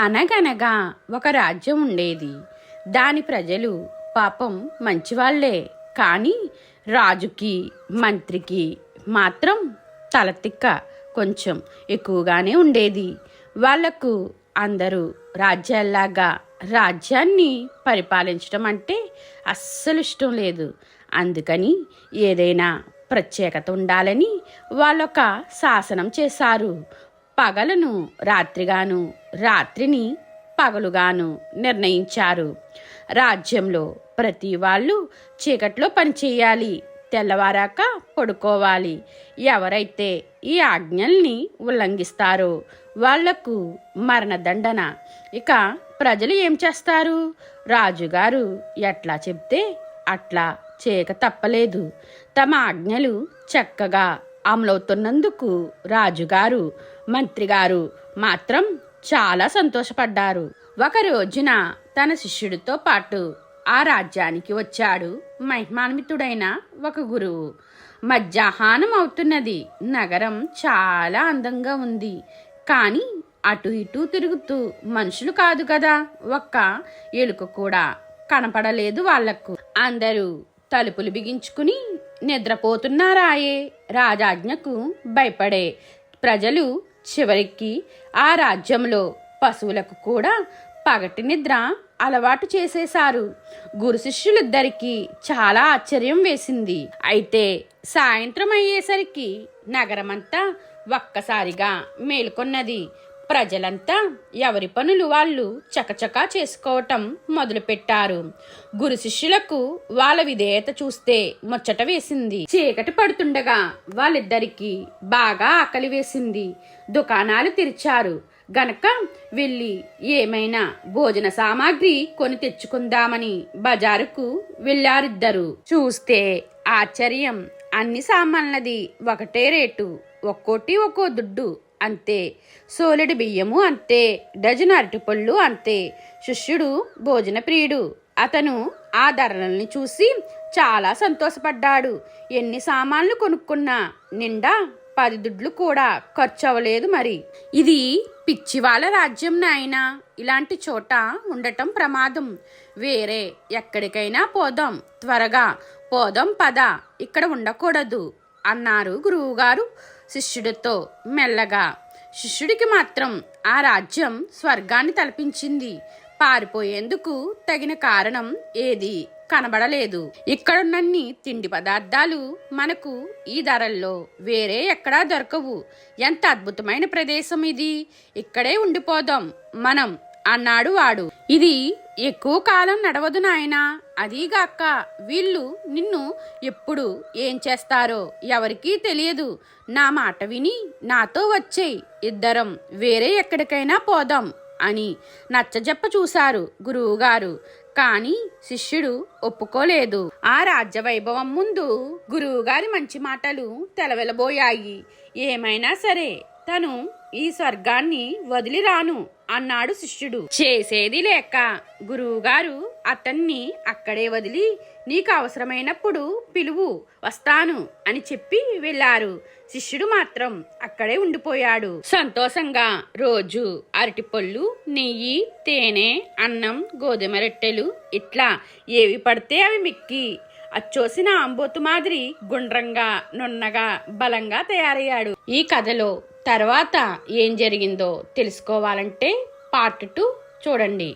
అనగనగా ఒక రాజ్యం ఉండేది. దాని ప్రజలు పాపం మంచివాళ్లే, కానీ రాజుకి మంత్రికి మాత్రం తలతిక్క కొంచెం ఎక్కువగానే ఉండేది. వాళ్లకు అందరూ రాజ్యాల్లాగా రాజ్యాన్ని పరిపాలించడం అంటే అస్సలు ఇష్టం లేదు. అందుకని ఏదైనా ప్రత్యేకత ఉండాలని వాళ్ళొక శాసనం చేశారు. పగలను రాత్రిగాను, రాత్రిని పగలుగాను నిర్ణయించారు. రాజ్యంలో ప్రతి వాళ్ళు చీకట్లో పనిచేయాలి, తెల్లవారాక పడుకోవాలి. ఎవరైతే ఈ ఆజ్ఞల్ని ఉల్లంఘిస్తారో వాళ్లకు మరణదండన. ఇక ప్రజలు ఏం చేస్తారు? రాజుగారు ఎట్లా చెప్తే అట్లా చేయక తప్పలేదు. తమ ఆజ్ఞలు చక్కగా అమలవుతున్నందుకు రాజుగారు, మంత్రిగారు మాత్రం చాలా సంతోషపడ్డారు. ఒక రోజున తన శిష్యుడితో పాటు ఆ రాజ్యానికి వచ్చాడు మహిమాన్వితుడైన ఒక గురువు. మధ్యాహ్నం అవుతున్నది. నగరం చాలా అందంగా ఉంది. కానీ అటు ఇటు తిరుగుతూ మనుషులు కాదు కదా, ఒక్క ఎలుక కూడా కనపడలేదు వాళ్లకు. అందరూ తలుపులు బిగించుకుని నిద్రపోతున్నారాయే. రాజాజ్ఞకు భయపడే ప్రజలు చివరికి ఆ రాజ్యంలో పశువులకు కూడా పగటి నిద్ర అలవాటు చేసేశారు. గురు శిష్యులిద్దరికీ చాలా ఆశ్చర్యం వేసింది. అయితే సాయంత్రం అయ్యేసరికి నగరమంతా ఒక్కసారిగా మేలుకొన్నది. ప్రజలంతా ఎవరి పనులు వాళ్ళు చకచకా చేసుకోవటం మొదలుపెట్టారు. గురు శిష్యులకు వాళ్ళ విధేయత చూస్తే ముచ్చట వేసింది. చీకటి పడుతుండగా వాళ్ళిద్దరికీ బాగా ఆకలి వేసింది. దుకాణాలు తెరిచారు గనక వెళ్ళి ఏమైనా భోజన సామాగ్రి కొని తెచ్చుకుందామని బజారుకు వెళ్ళారిద్దరు. చూస్తే ఆశ్చర్యం, అన్ని సామాన్లది ఒకటే రేటు, ఒక్కోటి ఒక్కో దుడ్డు అంతే. సోలెడు బియ్యము అంతే, డజను అరటిపళ్ళు అంతే. శిష్యుడు భోజన ప్రియుడు. అతను ఆ ధరలని చూసి చాలా సంతోషపడ్డాడు. ఎన్ని సామాన్లు కొనుక్కున్నా నిండా 10 దుడ్లు కూడా ఖర్చు అవ్వలేదు. మరి ఇది పిచ్చివాళ్ళ రాజ్యం నాయనా, ఇలాంటి చోట ఉండటం ప్రమాదం. వేరే ఎక్కడికైనా పోదాం, త్వరగా పోదాం పద, ఇక్కడ ఉండకూడదు అన్నారు గురువుగారు శిష్యుడితో మెల్లగా. శిష్యుడికి మాత్రం ఆ రాజ్యం స్వర్గాన్ని తలపించింది. పారిపోయేందుకు తగిన కారణం ఏది కనబడలేదు. ఇక్కడున్నన్ని తిండి పదార్థాలు మనకు ఈ ధరల్లో వేరే ఎక్కడా దొరకవు. ఎంత అద్భుతమైన ప్రదేశం ఇది, ఇక్కడే ఉండిపోదాం మనం అన్నాడు వాడు. ఇది ఎక్కువ కాలం నడవదు నాయనా. అదీగాక వీళ్ళు నిన్ను ఎప్పుడు ఏం చేస్తారో ఎవరికీ తెలియదు. నా మాట విని నాతో వచ్చేయ్, ఇద్దరం వేరే ఎక్కడికైనా పోదాం అని నచ్చజెప్ప చూశారు గురువుగారు. కానీ శిష్యుడు ఒప్పుకోలేదు. ఆ రాజ్య వైభవం ముందు గురువుగారి మంచి మాటలు తెలవెలబోయాయి. ఏమైనా సరే తను ఈ స్వర్గాన్ని వదిలి రాను అన్నాడు శిష్యుడు. చేసేది లేక గురువుగారు అతన్ని అక్కడే వదిలి, నీకు అవసరమైనప్పుడు పిలువు, వస్తాను అని చెప్పి వెళ్ళారు. శిష్యుడు మాత్రం అక్కడే ఉండిపోయాడు. సంతోషంగా రోజు అరటిపళ్ళు, నెయ్యి, తేనె, అన్నం, గోధుమ రొట్టెలు ఇట్లా ఏవి పడితే అవి మిక్కి అచ్చోసిన ఆంబోతు మాదిరి గుండ్రంగా, నున్నగా, బలంగా తయారయ్యాడు. ఈ కథలో తర్వాత ఏం జరిగిందో తెలుసుకోవాలంటే పార్ట్ 2 చూడండి.